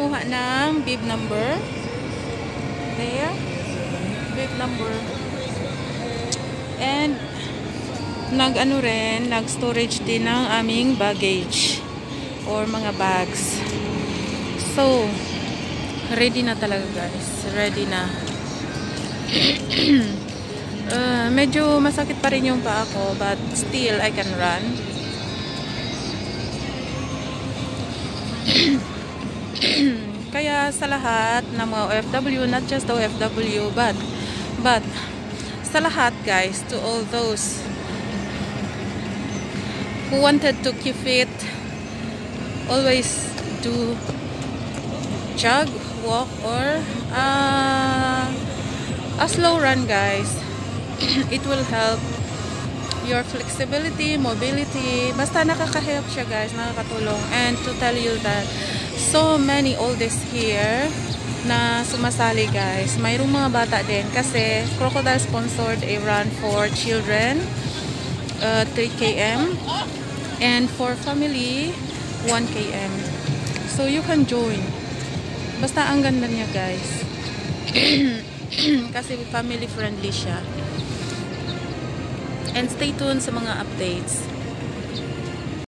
Kumuha ng bib number. There. Bib number. And nag-storage din ng aming baggage or mga bags. So, ready na talaga guys. Ready na. Medyo masakit pa rin yung paa ko, but still I can run. Kaya sa lahat ng mga OFW, not just the OFW, but sa lahat guys, to all those who wanted to keep fit, always do jog, walk, or a slow run guys. It will help your flexibility, mobility. Basta nakaka-help siya guys, nakakatulong. And to tell you that so many oldies here na sumasali guys. Mayroong mga bata din kasi Crocodile sponsored a run for children, 3 km, and for family 1 km. So you can join. Basta ang ganda niya guys. Kasi family friendly siya. And stay tuned sa mga updates.